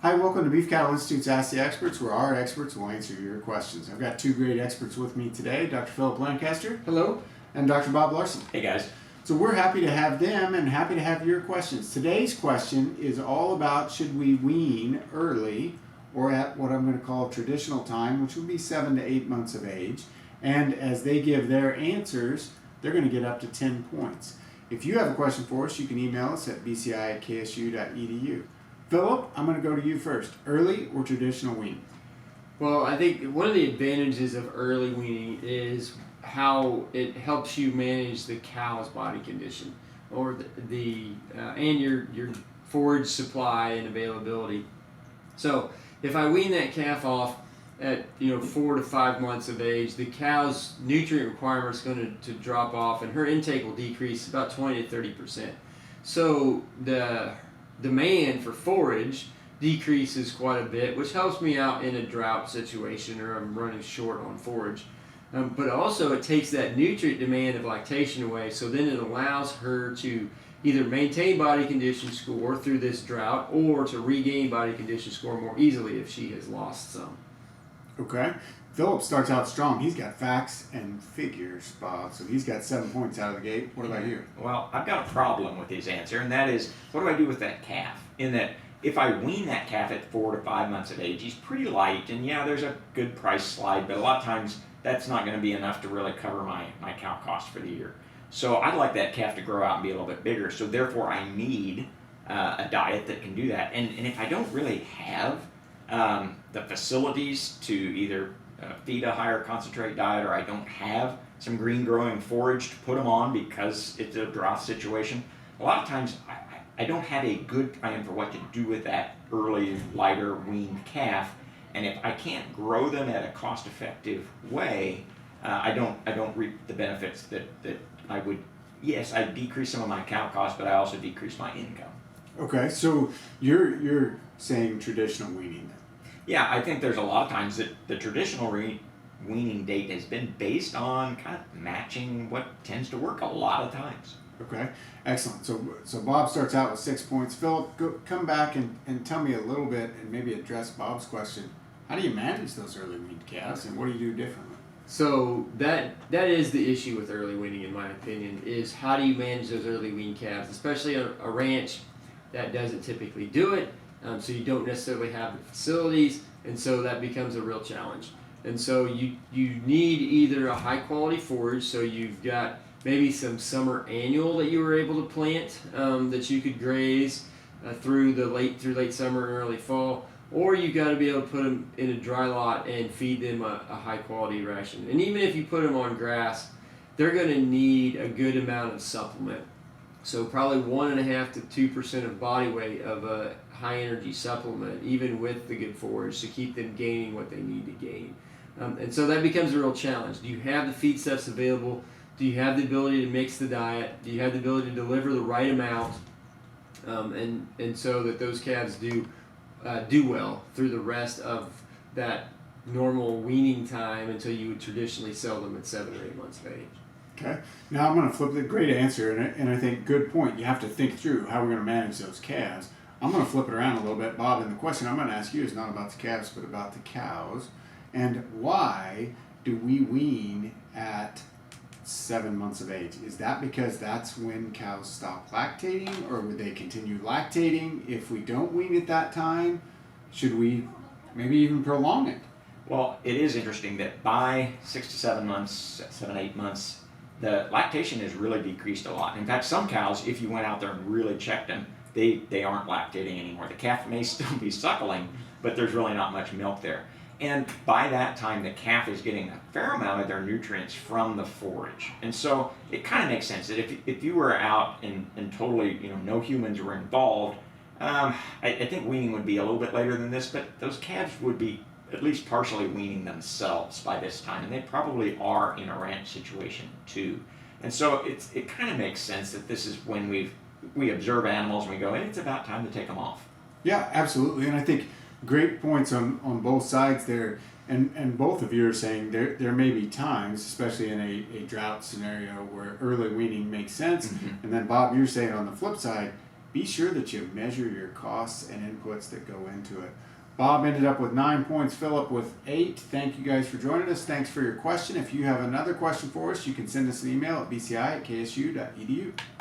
Hi, welcome to Beef Cattle Institute's Ask the Experts, where our experts will answer your questions. I've got two great experts with me today, Dr. Philip Lancaster. Hello. And Dr. Bob Larson. Hey guys. So we're happy to have them and happy to have your questions. Today's question is all about should we wean early or at what I'm going to call traditional time, which would be 7 to 8 months of age. And as they give their answers, they're going to get up to 10 points. If you have a question for us, you can email us at bci@ksu.edu. Philip, I'm going to go to you first. Early or traditional weaning? Well, I think one of the advantages of early weaning is how it helps you manage the cow's body condition, or and your forage supply and availability. So if I wean that calf off at 4 to 5 months of age, the cow's nutrient requirement is going to drop off, and her intake will decrease about 20 to 30%. So the demand for forage decreases quite a bit, which helps me out in a drought situation or I'm running short on forage. But also it takes that nutrient demand of lactation away, so then it allows her to either maintain body condition score through this drought or to regain body condition score more easily if she has lost some. Okay. Philip starts out strong. He's got facts and figures, Bob, so he's got 7 points out of the gate. What about you? Well, I've got a problem with his answer, and that is, what do I do with that calf? In that, if I wean that calf at 4 to 5 months of age, he's pretty light, and yeah, there's a good price slide, but a lot of times that's not going to be enough to really cover my cow cost for the year. So I'd like that calf to grow out and be a little bit bigger, so therefore I need a diet that can do that. And if I don't really have the facilities to either feed a higher concentrate diet, or I don't have some green growing forage to put them on because it's a drought situation, a lot of times I don't have a good plan for what to do with that early, lighter weaned calf. And if I can't grow them at a cost-effective way, I don't reap the benefits that I would. Yes, I decrease some of my cow costs, but I also decrease my income. Okay, so you're saying traditional weaning. Yeah, I think there's a lot of times that the traditional weaning date has been based on kind of matching what tends to work a lot of times. Okay, excellent. So Bob starts out with 6 points. Philip, come back and tell me a little bit and maybe address Bob's question. How do you manage those early weaned calves, and what do you do differently? So that is the issue with early weaning, in my opinion, is how do you manage those early weaned calves, especially on a ranch that doesn't typically do it, so you don't necessarily have the facilities, and so that becomes a real challenge. And so you need either a high quality forage, so you've got maybe some summer annual that you were able to plant that you could graze through late summer and early fall, or you got to be able to put them in a dry lot and feed them a high quality ration. And even if you put them on grass, they're going to need a good amount of supplement. So probably 1.5% to 2% of body weight of a high energy supplement, even with the good forage, to keep them gaining what they need to gain. And so that becomes a real challenge. Do you have the feedstuffs available? Do you have the ability to mix the diet? Do you have the ability to deliver the right amount? And so that those calves do well through the rest of that normal weaning time until you would traditionally sell them at 7 or 8 months of age. Okay. Now I'm going to flip the great answer, and I think good point. You have to think through how we're going to manage those calves. I'm going to flip it around a little bit, Bob, and the question I'm going to ask you is not about the calves, but about the cows. And why do we wean at 7 months of age? Is that because that's when cows stop lactating, or would they continue lactating if we don't wean at that time? Should we maybe even prolong it? Well, it is interesting that by 6 to 7 months, 7, 8 months, the lactation has really decreased a lot. In fact, some cows, if you went out there and really checked them, they aren't lactating anymore. The calf may still be suckling, but there's really not much milk there. And by that time, the calf is getting a fair amount of their nutrients from the forage. And so it kind of makes sense that if you were out and totally, no humans were involved, I think weaning would be a little bit later than this, but those calves would be at least partially weaning themselves by this time, and they probably are in a ranch situation too. And so it kind of makes sense that this is when we observe animals and we go, hey, it's about time to take them off. Yeah, absolutely. And I think great points on both sides there. And both of you are saying there may be times, especially in a drought scenario, where early weaning makes sense. Mm-hmm. And then Bob, you're saying on the flip side, be sure that you measure your costs and inputs that go into it. Bob ended up with 9 points, Philip with 8. Thank you guys for joining us. Thanks for your question. If you have another question for us, you can send us an email at bci@ksu.edu.